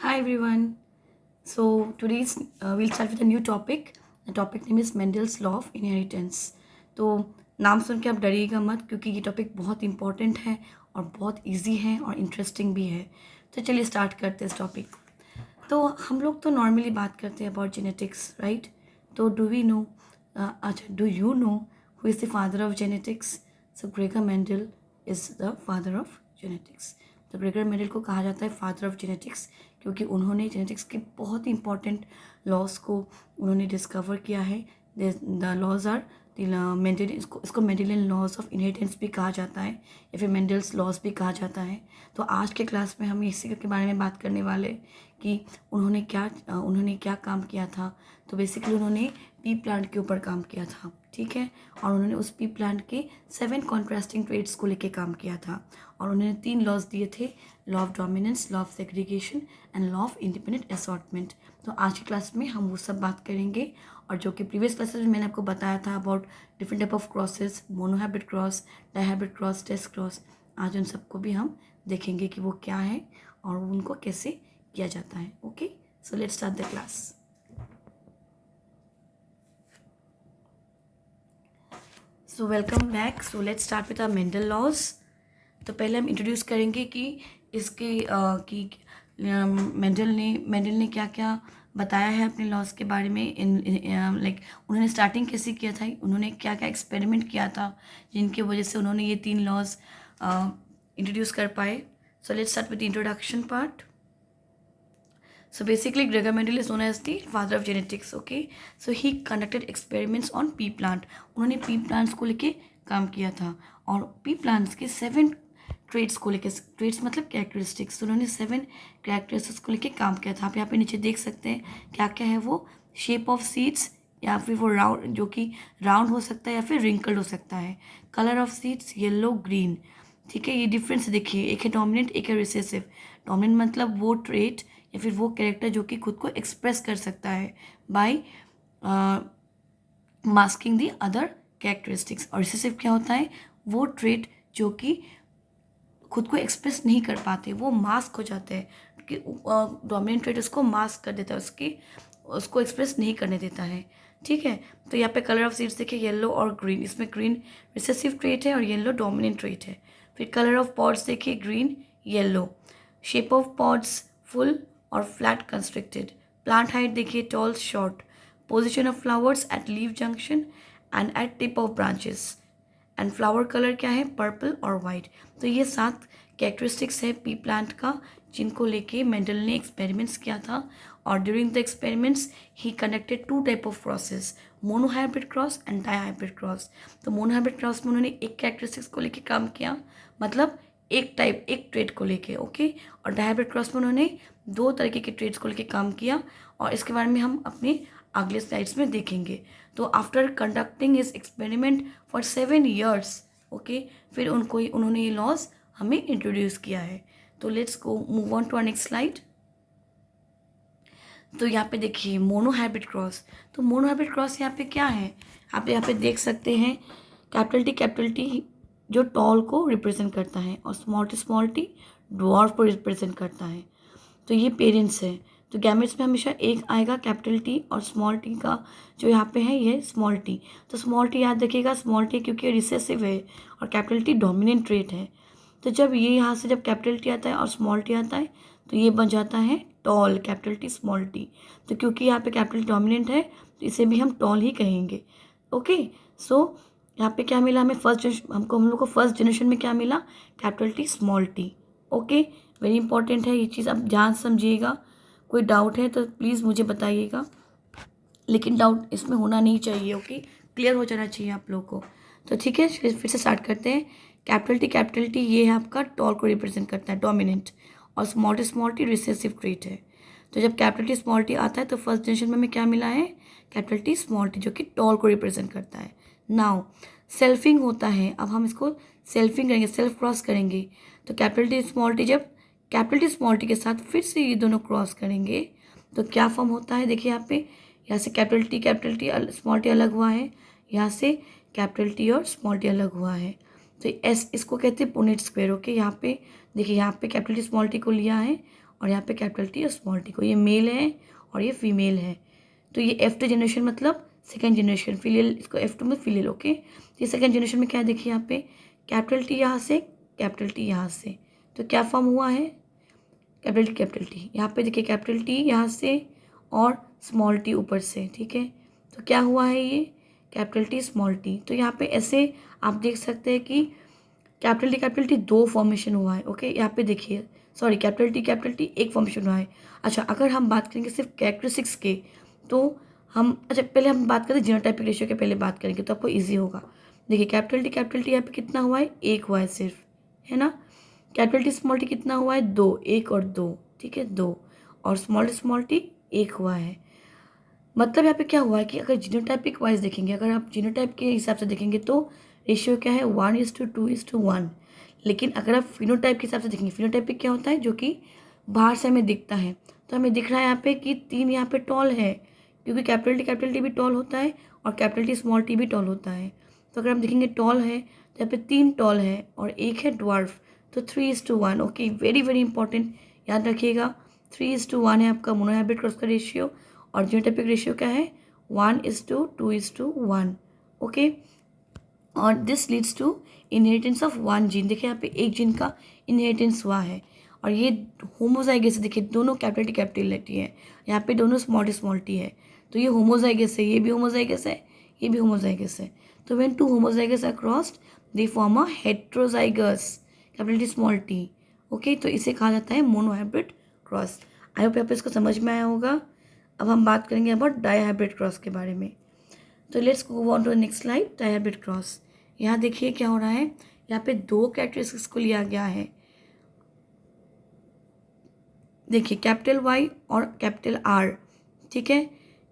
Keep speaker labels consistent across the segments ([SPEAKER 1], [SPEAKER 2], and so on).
[SPEAKER 1] Hi everyone. So today's we'll start with a new topic. The topic name is Mendel's Law of Inheritance. तो नाम सुन के आप डरिएगा मत क्योंकि ये टॉपिक बहुत इंपॉर्टेंट है और बहुत इजी है और इंटरेस्टिंग भी है. तो चलिए स्टार्ट करते हैं इस टॉपिक. तो हम लोग तो नॉर्मली बात करते हैं अबाउट जेनेटिक्स राइट. तो डू वी नो अच्छा do you know who is the father of genetics. So Gregor Mendel is the father of genetics. तो ग्रेगर मेंडल को कहा जाता है फादर ऑफ जेनेटिक्स क्योंकि उन्होंने जेनेटिक्स के बहुत ही इंपॉर्टेंट लॉज को उन्होंने डिस्कवर किया है. द लॉज आर मेंडल इसको मेंडेलियन लॉज ऑफ इनहेरिटेंस भी कहा जाता है या फिर मेंडल्स लॉज भी कहा जाता है. तो आज के क्लास में हम इसी के बारे में बात करने वाले कि उन्होंने क्या काम किया था. तो बेसिकली उन्होंने पी प्लांट के ऊपर काम किया था. ठीक है. और उन्होंने उस पी प्लांट के 7 कॉन्ट्रास्टिंग ट्रेड्स को लेके काम किया था और उन्होंने 3 लॉज दिए थे. Law of dominance, law of segregation and law of independent assortment. तो आज की क्लास में हम वो सब बात करेंगे और जो कि प्रीवियस क्लासेस में मैंने आपको बताया था about different type of crosses, monohybrid cross, dihybrid cross, test cross. आज उन सबको भी हम देखेंगे कि वो क्या है और उनको कैसे किया जाता है. Okay, so let's start the class. So welcome back. So let's start with our Mendel laws. तो पहले हम इंट्रोड्यूस करेंगे कि इसके कि मेंडल ने क्या क्या बताया है अपने लॉज के बारे में. लाइक उन्होंने स्टार्टिंग कैसे किया था, उन्होंने क्या क्या एक्सपेरिमेंट किया था जिनकी वजह से उन्होंने ये 3 लॉज इंट्रोड्यूस कर पाए. सो let's start with the introduction part. So basically, Gregor Mendel is known as the father of genetics. Okay, so he conducted experiments on pea plant. उन्होंने pea plants को लेके काम किया था और pea plants के 7 ट्रेड्स को लेके, ट्रेड्स मतलब कैरेक्टरिस्टिक्स, उन्होंने 7 कैरेक्टरिस्टिक्स को लेके काम किया था. आप यहाँ पे नीचे देख सकते हैं क्या क्या है वो. शेप ऑफ सीड्स या फिर वो राउंड, जो कि राउंड हो सकता है या फिर रिंकल्ड हो सकता है. Colour of seeds yellow green. ठीक है, ये डिफरेंस देखिए, एक है डोमिनेंट, एक है रिसेसिव. डोमिनेंट मतलब वो ट्रेट या फिर वो कैरेक्टर जो कि खुद को एक्सप्रेस कर सकता है by masking the other characteristics. और रिसेसिव क्या होता है, वो ट्रेट जो कि खुद को एक्सप्रेस नहीं कर पाते, वो मास्क हो जाते हैं कि डोमिनेंट ट्रेट उसको मास्क कर देता है, उसको एक्सप्रेस नहीं करने देता है. ठीक है. तो यहाँ पे कलर ऑफ सीड्स देखिए येलो और ग्रीन, इसमें ग्रीन रिसेसिव ट्रेट है और येलो डोमिनेंट ट्रेट है. फिर कलर ऑफ पॉड्स देखिए green yellow. Shape of pods full और फ्लैट कंस्ट्रिक्टेड. प्लांट हाइट देखिए tall short. Position of flowers at leaf junction and at tip of branches. And flower colour क्या है, purple और white. तो ये 7 characteristics है P plant का जिनको लेके मेंडल ने एक्सपेरिमेंट्स किया था. और during the experiments he conducted 2 type of crosses, monohybrid cross and dihybrid cross. तो मोनोहाइब्रिड क्रॉस में उन्होंने एक कैरेक्टरिस्टिक्स को लेके काम किया, मतलब एक ट्रेड को लेके. ओके. और डाइहाइब्रिड क्रॉस में उन्होंने 2 तरीके के ट्रेड्स को लेके काम किया और इसके बारे में हम अपने अगले स्लाइड्स में देखेंगे. तो after conducting his experiment for 7 years, okay, फिर उन्होंने ये लॉज हमें इंट्रोड्यूस किया है. तो let's go move on to our next slide. तो यहाँ पे देखिए मोनोहाइब्रिड क्रॉस. तो मोनोहाइब्रिड क्रॉस यहाँ पे क्या है, आप यहाँ पे देख सकते हैं कैपिटल टी जो टॉल को रिप्रेजेंट करता है और स्मॉल टी ड्वार्फ को रिप्रेजेंट करता है. तो ये पेरेंट्स है. तो गैमेट्स में हमेशा एक आएगा कैपिटल टी और स्मॉल टी का जो यहाँ पे है ये स्मॉल टी. तो स्मॉल टी याद रखिएगा, स्मॉल टी क्योंकि रिसेसिव है और कैपिटल टी डोमिनेंट ट्रेट है. तो जब ये यहाँ से जब कैपिटल टी आता है और स्मॉल टी आता है तो ये बन जाता है tall, capital T small T. तो क्योंकि यहाँ पे कैपिटल डोमिनेंट है तो इसे भी हम टॉल ही कहेंगे. ओके. सो यहाँ पे क्या मिला हमें, हम लोग को फर्स्ट जनरेशन में क्या मिला, capital T small T. Okay, very important है ये चीज़, आप ध्यान समझिएगा. कोई डाउट है तो प्लीज़ मुझे बताइएगा, लेकिन डाउट इसमें होना नहीं चाहिए. ओके, क्लियर हो जाना चाहिए आप लोग को. तो ठीक है, फिर से स्टार्ट करते हैं. कैपिटल टी ये है आपका टॉल को रिप्रेजेंट करता है, डोमिनेंट. और स्मॉल टी रिसेसिव ट्रेट है. तो जब कैपिटल टी स्मॉल टी आता है तो फर्स्ट जनरेशन में हमें क्या मिला है, कैपिटल टी स्मॉल टी जो कि टॉल को रिप्रेजेंट करता है. नाउ सेल्फिंग होता है, अब हम इसको सेल्फिंग करेंगे, सेल्फ क्रॉस करेंगे. तो कैपिटल टी स्मॉल टी जब कैपिटल टी स्मॉल टी के साथ फिर से ये दोनों क्रॉस करेंगे तो क्या फॉर्म होता है, देखिए यहाँ पे, यहाँ से कैपिटल टी स्मॉल टी अलग हुआ है, यहाँ से कैपिटल टी और स्मॉल टी अलग हुआ है. तो इसको कहते हैं पुनेट स्क्वायर. ओके, यहाँ पे देखिए, यहाँ पे कैपिटल टी स्मॉल टी को लिया है और यहाँ पे कैपिटल टी और स्मॉल टी को, ये मेल है और ये फीमेल है। तो ये F2 जनरेशन मतलब सेकेंड जनरेशन, फिलियल, इसको F2 में फिलियल। ओके, ये सेकेंड जनरेशन में क्या देखिए यहाँ पे कैपिटल टी यहाँ से, कैपिटल टी यहाँ से, तो क्या फॉर्म हुआ है कैपिटल टी। यहाँ पे देखिए कैपिटल टी यहाँ से और स्मॉल टी ऊपर से, ठीक है। तो क्या हुआ है ये कैपिटल टी स्मॉल टी। तो यहाँ पे ऐसे आप देख सकते हैं कि कैपिटल टी दो फॉर्मेशन हुआ है। ओके, यहाँ पे देखिए, सॉरी कैपिटल टी एक फॉर्मेशन हुआ है। अच्छा, अगर हम बात करेंगे सिर्फ कैरेक्टरिस्टिक्स के, तो हम पहले हम बात करें जीनोटाइपिक रेशियो के, पहले बात करेंगे तो आपको ईजी होगा। देखिए कैपिटल टी यहाँ पे कितना हुआ है, एक हुआ है सिर्फ, है ना। कैपिटल टी स्मॉल टी कितना हुआ है, दो, एक और दो, ठीक है, दो। और स्मॉल टी एक हुआ है। मतलब यहाँ पे क्या हुआ है कि अगर जीनोटाइपिक वाइज देखेंगे, अगर आप जीनोटाइप के हिसाब से देखेंगे तो रेशियो क्या है 1:2:1। लेकिन अगर आप फिनोटाइप के हिसाब से देखेंगे, फिनोटाइपिक क्या होता है जो कि बाहर से हमें दिखता है, तो हमें दिख रहा है यहाँ पे कि 3 यहाँ पे टॉल है, क्योंकि कैपिटल टी भी टॉल होता है और कैपिटल टी स्मॉल टी भी टॉल होता है। तो अगर हम देखेंगे टॉल है तो यहाँ पे 3 टॉल है और एक है ड्वार्फ, तो 3:1। ओके, वेरी वेरी इंपॉर्टेंट, याद रखिएगा 3:1 है आपका मोनोहाइब्रिड क्रॉस का रेशियो। और जीनोटाइपिक रेशियो क्या है 1:2:1। ओके, और this leads to inheritance of one gene. देखिए यहाँ पे एक जीन का इनहेरिटेंस हुआ है और ये होमोजाइगस है। देखिए दोनों कैपिटल टी है, यहाँ पे दोनों स्मॉल टी है, तो ये होमोजाइगस है, ये भी होमोजाइगस है, ये भी होमोजाइगस है। तो when two homozygous are crossed they form a heterozygous capital T small T. Okay, तो इसे कहा जाता है मोनोहाइब्रिड क्रॉस। आई होप यहाँ पे इसको समझ में आया होगा। अब हम बात करेंगे अबाउट डाईहाइब्रिड क्रॉस के बारे में। तो let's go on to the next slide, dihybrid cross. यहाँ देखिए क्या हो रहा है, यहाँ पे दो कैरेक्टरिस्टिक्स को लिया गया है। देखिए कैपिटल वाई और कैपिटल आर, ठीक है।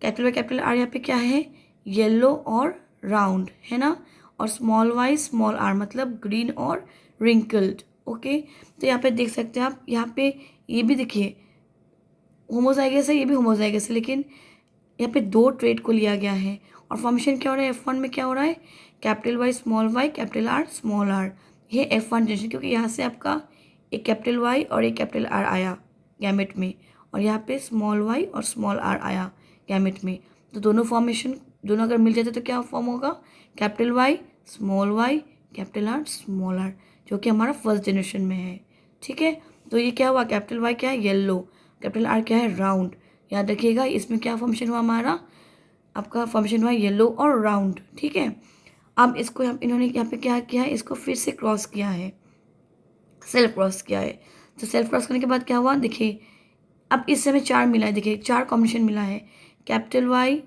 [SPEAKER 1] कैपिटल आर यहाँ पे क्या है, येलो और राउंड, है ना। और स्मॉल वाई स्मॉल आर मतलब ग्रीन और रिंकल्ड। ओके, तो यहाँ पे देख सकते हैं आप, यहाँ पे ये भी देखिए होमोजाइगस है, ये भी होमोजाइगस है, लेकिन यहाँ पे दो ट्रेट को लिया गया है। और फॉर्मेशन क्या हो रहा है F1 में, क्या हो रहा है capital Y capital R small R, ये F1 जनरेशन, क्योंकि यहाँ से आपका एक कैपिटल वाई और एक कैपिटल आर आया गैमेट में, और यहाँ पे स्मॉल वाई और स्मॉल आर आया गैमेट में। तो दोनों फॉर्मेशन दोनों अगर मिल जाते तो क्या फॉर्म होगा capital Y capital R small R, जो कि हमारा फर्स्ट जनरेशन में है, ठीक है। तो ये क्या हुआ, कैपिटल वाई क्या है येलो, कैपिटल आर क्या है राउंड। याद रखिएगा इसमें क्या फॉर्मेशन हुआ हमारा, आपका फॉर्मेशन हुआ येलो और राउंड, ठीक है। अब इसको इन्होंने यहाँ पे क्या किया है, इसको फिर से क्रॉस किया है, सेल्फ क्रॉस किया है। तो सेल्फ क्रॉस करने के बाद क्या हुआ, देखिए अब इस समय 4 मिला है, देखिए 4 कॉम्बिनेशन मिला है, कैपिटल वाई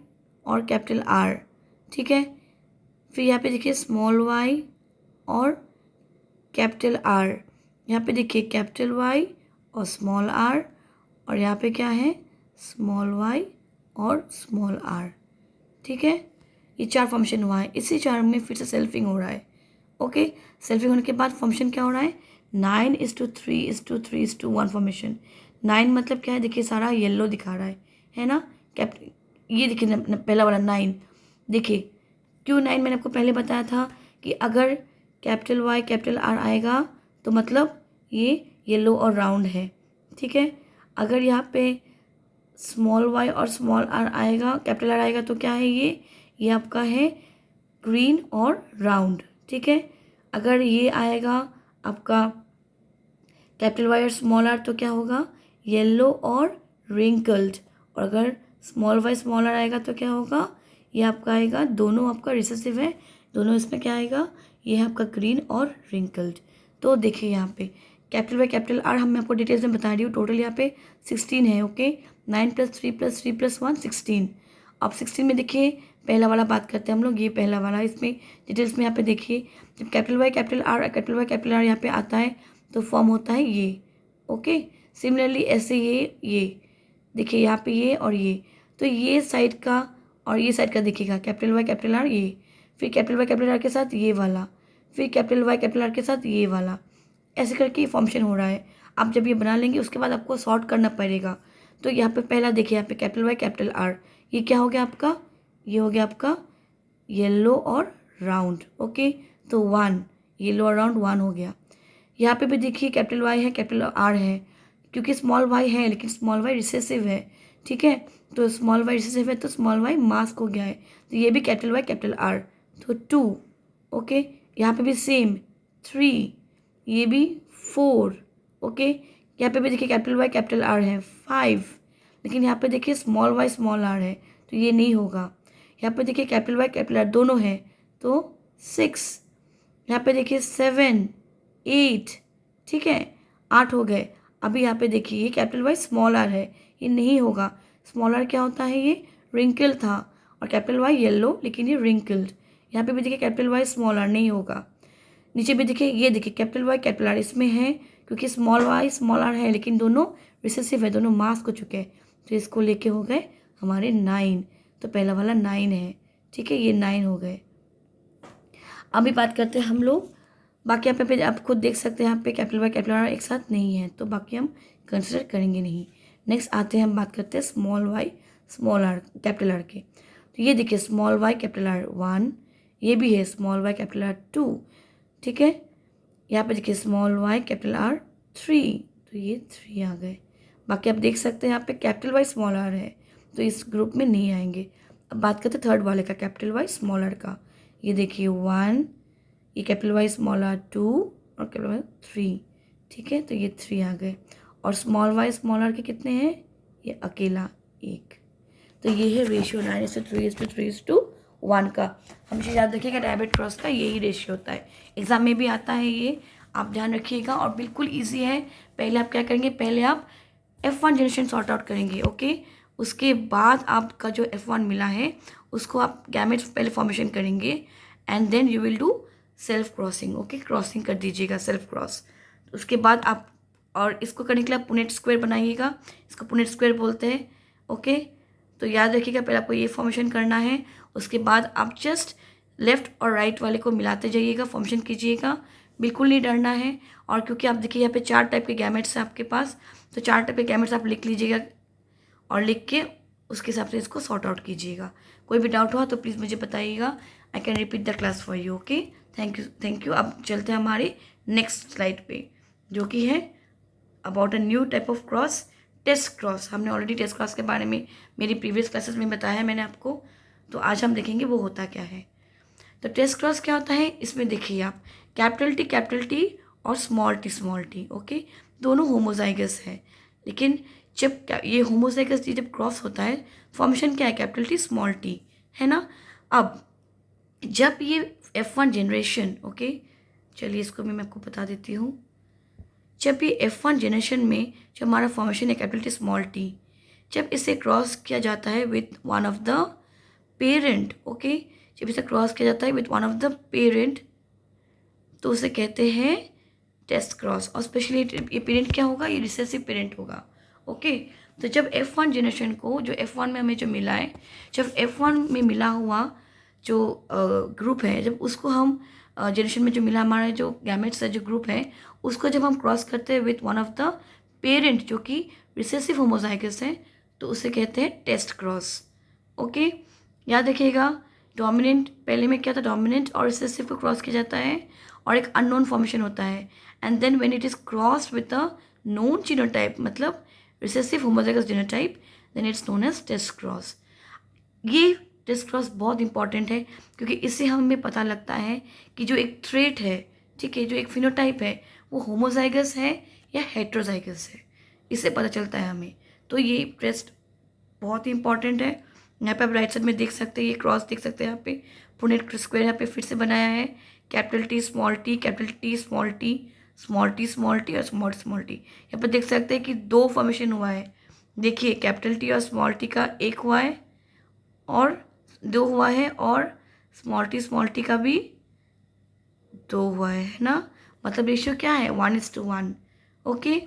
[SPEAKER 1] और कैपिटल आर, ठीक है। फिर यहाँ पे देखिए स्मॉल वाई और कैपिटल आर, यहाँ पे देखिए कैपिटल वाई और स्मॉल आर, और यहाँ पे क्या है स्मॉल वाई और स्मॉल आर, ठीक है। ये 4 फंक्शन हुआ है, इसी 4 में फिर से सेल्फिंग हो रहा है। ओके, सेल्फिंग होने के बाद फंक्शन क्या हो रहा है 9:3:3:1 फॉर्मेशन। 9 मतलब क्या है, देखिए सारा येलो दिखा रहा है ना। ये देखिए पहला वाला 9, देखिए क्यों 9 मैंने आपको पहले बताया था कि अगर कैपिटल वाई कैपिटल आर आएगा तो मतलब ये येलो और राउंड है, ठीक है। अगर यहाँ पे स्मॉल वाई और स्मॉल आर आएगा, कैपिटल आर आएगा तो क्या है ये आपका है ग्रीन और राउंड, ठीक है। अगर ये आएगा आपका कैपिटल वाई और स्मॉल आर तो क्या होगा येलो और रिंकल्ड। और अगर स्मॉल वाई स्मॉल आर आएगा तो क्या होगा, ये आपका आएगा, दोनों आपका रिसेसिव है, दोनों इसमें क्या आएगा, ये है आपका ग्रीन और रिंकल्ड। तो देखिए यहाँ पे कैपिटल वाई कैपिटल आर हम मैं आपको डिटेल्स में बता रही हूँ। टोटल यहाँ पे 16 है। ओके, 9 + 3 + 3 + 1 16। अब 16 में देखिए पहला वाला बात करते हैं हम लोग, ये पहला वाला, इसमें डिटेल्स में यहाँ पे देखिए जब कैपिटल वाई कैपिटल आर यहाँ पे आता है तो फॉर्म होता है ये। ओके, सिमिलरली ऐसे ये देखिए यहाँ पे ये और ये, तो ये साइड का और ये साइड का देखिएगा कैपिटल वाई कैपिटल आर, ये फिर कैपिटल वाई कैपिटल आर के साथ ये वाला, फिर कैपिटल वाई कैपिटल आर के साथ ये वाला, ऐसे करके फॉर्मेशन हो रहा है। आप जब ये बना लेंगे उसके बाद आपको सॉर्ट करना पड़ेगा। तो यहाँ पे पहला देखिए, यहाँ पे कैपिटल वाई कैपिटल आर, ये क्या हो गया आपका, ये हो गया आपका येलो और राउंड। ओके, तो 1 येलो और राउंड 1 हो गया। यहाँ पे भी देखिए कैपिटल वाई है कैपिटल आर है, क्योंकि स्मॉल वाई है लेकिन स्मॉल वाई रिसेसिव है, ठीक है, तो स्मॉल वाई रिसेसिव है तो स्मॉल वाई मास्क हो गया है, तो ये भी कैपिटल वाई कैपिटल आर, तो 2, ओके। यहाँ पे भी सेम 3, ये भी 4, ओके। यहाँ पे भी देखिए कैपिटल वाई कैपिटल आर है 5, लेकिन यहाँ पे देखिए स्मॉल वाई स्मॉल आर है, तो ये नहीं होगा। यहाँ पे देखिए कैपिटल वाई कैपिटल आर दोनों है, तो 6, यहाँ पे देखिए 7, 8, ठीक है, 8 हो गए। अभी यहाँ पे देखिए ये कैपिटल वाई स्मॉल आर है, ये नहीं होगा। स्मॉल आर क्या होता है, ये रिंकल था, और कैपिटल वाई येलो, लेकिन ये रिंकल्ड। यहाँ पे भी देखिए कैपिटल वाई स्मॉल आर नहीं होगा। नीचे भी देखिए, ये देखिए कैपिटल वाई कैपिटल आर इसमें है, क्योंकि स्मॉल वाई स्मॉल आर है लेकिन दोनों रिसेसिव है, दोनों मास्क हो चुके हैं, तो इसको लेके हो गए हमारे 9, तो पहला वाला 9 है, ठीक है, ये 9 हो गए। अभी बात करते हैं हम लोग, बाकी यहाँ पे आप खुद देख सकते हैं, यहाँ पे कैपिटल वाई कैपिटल आर एक साथ नहीं है, तो बाकी हम कंसिडर करेंगे नहीं। नेक्स्ट आते हैं, हम बात करते हैं small Y small R capital R के। तो ये देखिए स्मॉल वाई कैपिटल आर 1, ये भी है स्मॉल वाई कैपिटल आर 2, ठीक है। यहाँ पे देखिए स्मॉल वाई कैपिटल आर 3, तो ये 3 आ गए। बाकी आप देख सकते हैं यहाँ पे कैपिटल वाई स्मॉल आर है, तो इस ग्रुप में नहीं आएंगे। अब बात करते हैं थर्ड वाले का, कैपिटल वाई स्मॉल आर का। ये देखिए 1, ये कैपिटल वाई स्मॉल आर 2 और कैपिटल वाई 3, ठीक है, तो ये 3 आ गए। और स्मॉल वाई स्मॉल आर के कितने हैं, ये अकेला 1। तो ये है रेशियो 9:3:3:1 का। हमेशा याद रखिएगा डायबेट क्रॉस का यही रेशियो होता है, एग्जाम में भी आता है ये, आप ध्यान रखिएगा। और बिल्कुल ईजी है। पहले आप क्या करेंगे, पहले आप F1 जनरेशन सॉर्ट आउट करेंगे, ओके। उसके बाद आपका जो F1 मिला है उसको आप गैमेट्स पहले फॉर्मेशन करेंगे, and then you will do self crossing, okay, crossing कर दीजिएगा, सेल्फ क्रॉस। उसके बाद आप, और इसको करने के लिए आप पुनेट स्क्वायर बनाइएगा, इसको पुनेट स्क्वायर बोलते हैं, ओके। तो याद रखिएगा पहले आपको ये फॉर्मेशन करना है, उसके बाद आप जस्ट लेफ्ट और राइट वाले को मिलाते जाइएगा, फॉर्मेशन कीजिएगा, बिल्कुल नहीं डरना है। और क्योंकि आप देखिए यहाँ पे 4 टाइप के गैमेट्स हैं आपके पास, तो 4 टाइप के गैमेट्स आप लिख लीजिएगा, और लिख के उसके हिसाब से इसको सॉर्ट आउट कीजिएगा। कोई भी डाउट हुआ तो प्लीज़ मुझे बताइएगा, I can repeat the class for you, okay. Thank you. अब चलते हैं हमारे नेक्स्ट स्लाइड पे, जो कि है about a new type of cross, test cross. हमने ऑलरेडी टेस्ट क्रॉस के बारे में मेरी प्रीवियस क्लासेस में बताया है मैंने आपको, तो आज हम देखेंगे वो होता क्या है। तो टेस्ट क्रॉस क्या होता है, इसमें देखिए आप कैपिटल टी और स्मॉल टी, ओके, दोनों होमोजाइगस है। लेकिन जब ये होमोजाइगस जब क्रॉस होता है, फॉर्मेशन क्या है, कैपिटल टी स्मॉल टी, है ना। अब जब ये F1 जनरेशन, ओके, चलिए इसको मैं आपको बता देती हूँ। जब ये F1 जनरेशन में जब हमारा फॉर्मेशन है कैपिटल टी स्मॉल टी, जब इसे क्रॉस किया जाता है with one of the parent, okay, जब इसे क्रॉस किया जाता है with one of the parent, तो उसे कहते हैं टेस्ट क्रॉस। और स्पेशली ये पेरेंट क्या होगा, ये रिसेसिव पेरेंट होगा, ओके। तो जब F1 जनरेशन को, जो F1 में हमें जो मिला है, जब F1 में मिला हुआ जो ग्रुप है, जब उसको हम जनरेशन में जो मिला हमारा जो गैमेट्स है, जो ग्रुप है, उसको जब हम क्रॉस करते हैं with one of the parent जो कि रिसेसिव होमोजाइगस है, तो उसे कहते हैं टेस्ट क्रॉस, ओके। याद रखिएगा, डोमिनेंट पहले में क्या था, डोमिनेंट और रिसेसिव को क्रॉस किया जाता है और एक अननोन फॉर्मेशन होता है, and then when it is crossed with a known genotype, मतलब recessive homozygous genotype, then it's known as test cross. ये टेस्ट क्रॉस बहुत इंपॉर्टेंट है, क्योंकि इससे हमें पता लगता है कि जो एक ट्रेट है, ठीक है, जो एक फिनोटाइप है, वो होमोजाइगस है या हेट्रोजाइगस है, इससे पता चलता है हमें। तो ये टेस्ट बहुत ही इंपॉर्टेंट है। यहाँ पे आप राइट साइड में देख सकते हैं, ये क्रॉस देख सकते हैं, यहाँ पे पुनेट स्क्वायर यहाँ पे फिर से बनाया है, capital T small T, capital T small T, small T small T और स्मॉल टी। यहाँ पर देख सकते हैं कि 2 फॉर्मेशन हुआ है, देखिए कैपिटल टी और स्मॉल टी का 1 हुआ है और 2 हुआ है, और स्मॉल टी का भी 2 हुआ है ना। मतलब रेशियो क्या है, 1:1, ओके।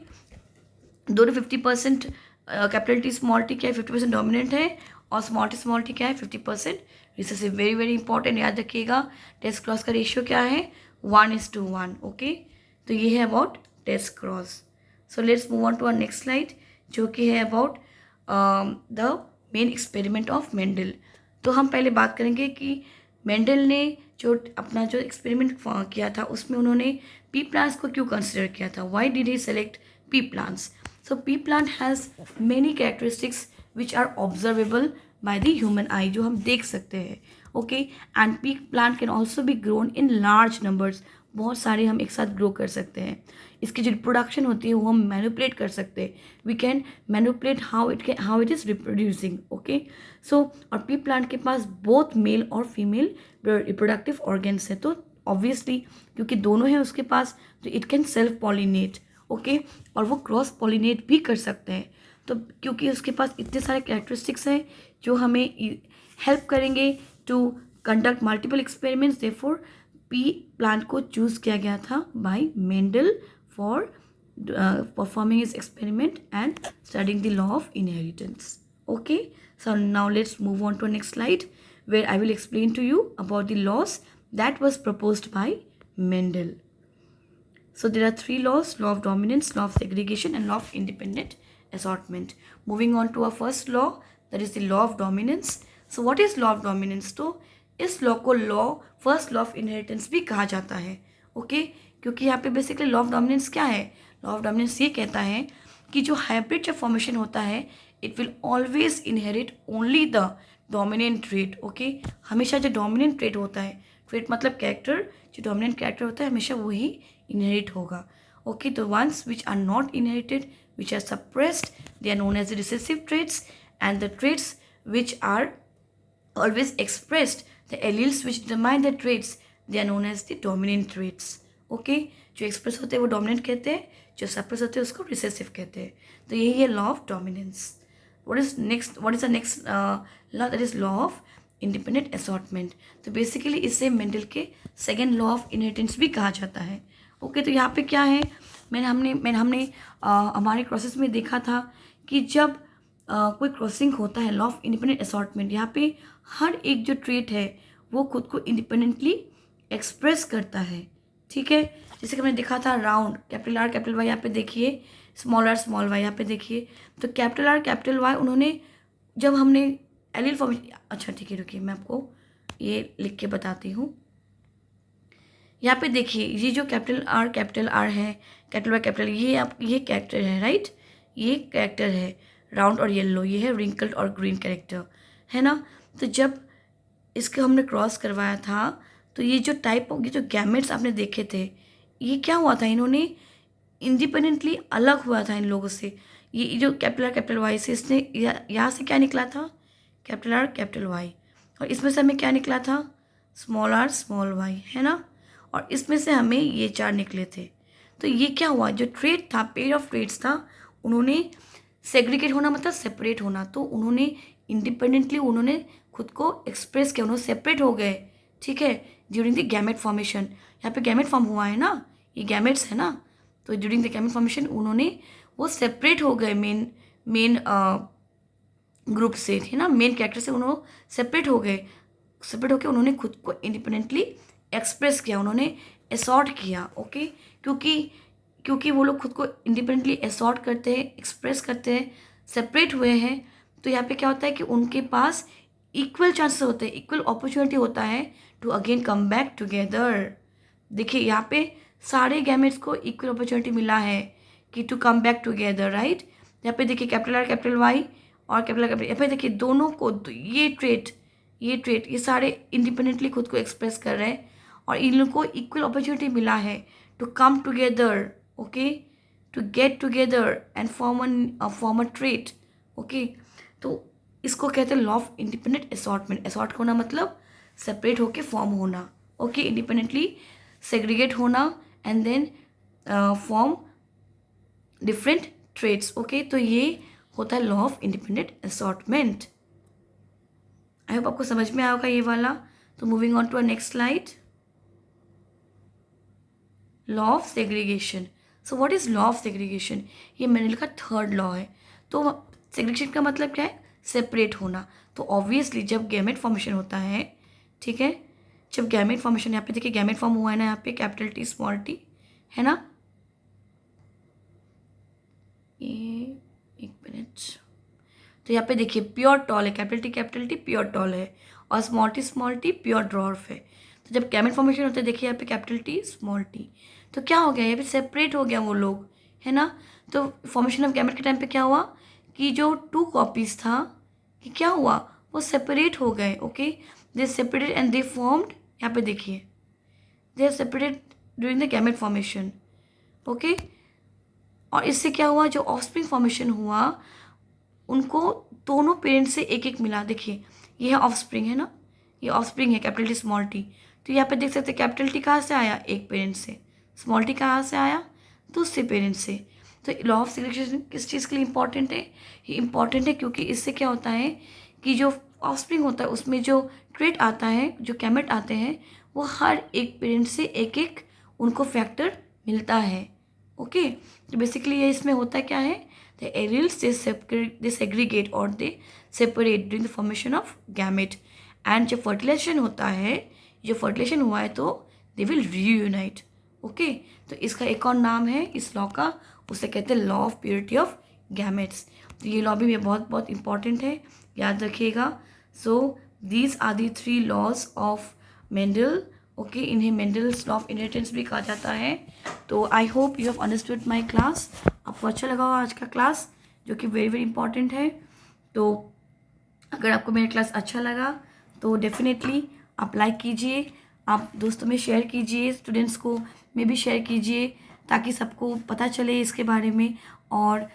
[SPEAKER 1] दोनों 50%, कैपिटल टी स्मॉल टी क्या है, 50% डोमिनेंट है, और स्मॉल टी क्या है, 50% रिसेसिव। वेरी वेरी इंपॉर्टेंट, याद रखिएगा। टेस्ट क्रॉस का रेशियो क्या है, 1:1, ओके। तो ये है about test cross. So let's move on to our next slide, जो कि है about the main experiment of Mendel. तो हम पहले बात करेंगे कि मेंडल ने जो अपना जो एक्सपेरिमेंट किया था, उसमें उन्होंने पी प्लांट्स को क्यों कंसिडर किया था, why did he select pea plants. So pea plant has many characteristics which are observable by the human eye, जो हम देख सकते हैं. Okay, and pea plant can also be grown in large numbers. बहुत सारे हम एक साथ ग्रो कर सकते हैं. इसकी जो रिप्रोडक्शन होती है वो हम मैनिपुलेट कर सकते हैं. We can manipulate how it is reproducing. Okay, so और पी प्लांट के पास बोथ मेल और फीमेल रिप्रोडक्टिव ऑर्गेन्स है. तो ऑब्वियसली क्योंकि दोनों हैं उसके पास, तो it can self pollinate. Okay, और वो क्रॉस पॉलिनेट भी कर सकते हैं. तो क्योंकि उसके पास इतने सारे कैरेक्टरिस्टिक्स हैं जो हमें हेल्प करेंगे to conduct multiple experiments. Therefore pea plant को चूज़ किया गया था by Mendel for performing his experiment and studying the law of inheritance. Okay, so now let's move on to next slide where I will explain to you about the laws that was proposed by Mendel. So there are three laws: law of dominance, law of segregation, and law of independent assortment. Moving on to our first law, that is the law of dominance. So what is law of dominance? तो इस law को first law of inheritance भी कहा जाता है. Okay, क्योंकि यहाँ पे बेसिकली लॉ ऑफ डोमिनेंस क्या है? लॉ ऑफ डोमिनेंस ये कहता है कि जो हाइब्रिड जब फॉर्मेशन होता है, it will always inherit only the dominant trait. Okay, हमेशा जो डोमिनेंट ट्रेट होता है, ट्रेट मतलब कैरेक्टर, जो डोमिनेंट कैरेक्टर होता है हमेशा वही इनहेरिट होगा. ओके, तो ones which are not inherited, which are suppressed, they are known as the recessive traits. And the traits which are always expressed, the alleles which determine the traits, they are known as the dominant traits. Okay, जो express होते हैं वो dominant कहते हैं, जो suppress होते हैं उसको रिसेसिव कहते हैं. तो यही है law of dominance. What is the next law? That is law of independent assortment. तो बेसिकली इसे मेंडल के सेकेंड लॉ ऑफ इनहेरिटेंस भी कहा जाता है. ओके, तो यहाँ पे क्या है, हमने हमारे प्रोसेस में देखा था कि जब कोई क्रॉसिंग होता है, लॉ ऑफ इंडिपेंडेंट असॉर्टमेंट, यहाँ पे हर एक जो ट्रेट है वो खुद को इंडिपेंडेंटली एक्सप्रेस करता है. ठीक है, जैसे कि हमने देखा था round, capital R capital Y, यहाँ पे देखिए स्मॉल आर स्मॉल वाई, यहाँ पे देखिए. तो कैपिटल आर कैपिटल वाई उन्होंने जब हमने एलील फॉर्मेशन, अच्छा ठीक है रुकिए मैं आपको ये लिख के बताती हूँ. यहाँ पे देखिए ये जो कैपिटल आर है, कैपिटल वाई कैपिटल, ये कैरेक्टर है, राइट, ये कैरेक्टर है राउंड और येलो, ये है रिंकल्ड और ग्रीन कैरेक्टर, है ना. तो जब इसको हमने क्रॉस करवाया था तो ये जो टाइप ये जो गैमेट्स आपने देखे थे, ये क्या हुआ था, इन्होंने इंडिपेंडेंटली अलग हुआ था इन लोगों से. ये जो कैपिटल वाई से इसने यहाँ से क्या निकला था, कैपिटल आर कैपिटल वाई, और इसमें से हमें क्या निकला था, स्मॉल आर स्मॉल वाई, है ना. और इसमें से हमें ये चार निकले थे. तो ये क्या हुआ, जो ट्रेट था, पेयर ऑफ ट्रेट्स था, उन्होंने सेग्रीगेट होना मतलब सेपरेट होना. तो उन्होंने इंडिपेंडेंटली उन्होंने खुद को एक्सप्रेस किया, उन्होंने सेपरेट हो गए. ठीक है, ड्यूरिंग द गैमेट फॉर्मेशन. यहाँ पे गैमेट फॉर्म हुआ है ना, ये गैमेट्स है ना. तो ड्यूरिंग द गैमेट फॉर्मेशन उन्होंने वो सेपरेट हो गए मेन ग्रुप से, है ना, मेन कैरेक्टर से उन्होंने सेपरेट हो गए. सेपरेट होकर उन्होंने खुद को इंडिपेंडेंटली एक्सप्रेस किया, उन्होंने असॉर्ट किया. ओके, क्योंकि वो लोग खुद को इंडिपेंडेंटली असॉर्ट करते हैं, एक्सप्रेस करते हैं, सेपरेट हुए हैं. तो यहाँ पे क्या होता है कि उनके पास इक्वल चांसेस होते हैं, इक्वल अपॉर्चुनिटी होता है to again come back together. देखिए यहाँ पे सारे गैमेट्स को इक्वल अपॉर्चुनिटी मिला है कि to come back together, right. यहाँ पे देखिए कैपिटल आर कैपिटल वाई और कैपिटल यहाँ पे देखिए दोनों को ये ट्रेट ये सारे इंडिपेंडेंटली खुद को एक्सप्रेस कर रहे हैं और इन लोगों को इक्वल अपॉर्चुनिटी मिला है to come together. Okay, to get together and form a trait. Okay, तो इसको कहते हैं law of independent assortment. Assort होना मतलब सेपरेट होके फॉर्म होना. ओके, इंडिपेंडेंटली सेग्रीगेट होना and then form different traits. Okay, तो ये होता है law of independent assortment. I hope आपको समझ में आएगा ये वाला. तो moving on to a next slide, law of segregation. So what is law of segregation? ये मेंडल का थर्ड लॉ है. तो सेग्रीगेशन का मतलब क्या है, सेपरेट होना. तो ऑब्वियसली जब गैमेट फॉर्मेशन होता है, ठीक है, जब गैमेट फॉर्मेशन, यहाँ पे देखिए गैमेट फॉर्म हुआ है ना, यहाँ पे कैपिटल टी स्मॉल टी, है ना. ये एक मिनट, तो यहाँ पे देखिए प्योर टॉल है, कैपिटल टी प्योर टॉल है, और स्मॉल टी प्योर ड्वार्फ है. तो जब गैमेट फॉर्मेशन होता है देखिए यहाँ पे कैपिटल टी स्मॉल टी, तो क्या हो गया, यहाँ पे सेपरेट हो गया वो लोग, है ना। तो फॉर्मेशन ऑफ गैमेट के टाइम पे क्या हुआ कि जो 2 कॉपीज़ था कि क्या हुआ, वो सेपरेट हो गए। Okay, they separated and they formed, यहाँ पे देखिए, they are separated during the gamete formation. Okay, और इससे क्या हुआ, जो ऑफस्प्रिंग फॉर्मेशन हुआ उनको दोनों पेरेंट्स से एक एक मिला। देखिए ये है ऑफस्प्रिंग, है ना, ये ऑफस्प्रिंग है कैपिटल टी स्मॉल टी। तो यहाँ पे देख सकते हैं कैपिटल टी कहाँ से आया, एक पेरेंट से, स्मॉल टी कहाँ से आया, दूसरे पेरेंट से। तो लॉ ऑफ सिलेक्शन किस चीज़ के लिए इंपॉर्टेंट है, ये इंपॉर्टेंट है क्योंकि इससे क्या होता है कि जो ऑफस्प्रिंग होता है उसमें जो ट्रेट आता है, जो कैमेट आते हैं, वो हर एक पेरेंट से एक एक उनको फैक्टर मिलता है। ओके, तो बेसिकली ये इसमें होता क्या है, the alleles they segregate or they separate during the formation of gamete, and जब fertilization होता है, जो fertilization हुआ है तो they will reunite। ओके, तो इसका एक और नाम है इस लॉ का, उसे कहते हैं law of purity of gametes. तो ये लॉ भी बहुत बहुत इंपॉर्टेंट है, याद रखिएगा। So these are the 3 laws of Mendel. Okay, इन्हें मेंडल्स लॉ ऑफ इनहेरिटेंस भी कहा जाता है। तो I hope you have understood my class. आपको अच्छा लगा होगा आज का क्लास, जो कि वेरी वेरी इंपॉर्टेंट है। तो अगर आपको मेरा क्लास अच्छा लगा तो डेफिनेटली आप लाइक कीजिए, आप दोस्तों में शेयर कीजिए, स्टूडेंट्स को में भी शेयर कीजिए ताकि सबको पता चले इसके बारे में। और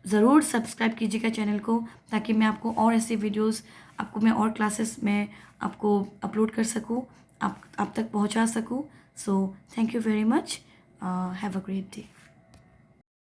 [SPEAKER 1] ज़रूर सब्सक्राइब कीजिएगा चैनल को ताकि मैं आपको और ऐसे वीडियोस, आपको मैं और क्लासेस में आपको अपलोड कर सकूं, आप तक पहुंचा सकूं। So thank you very much, have a great day.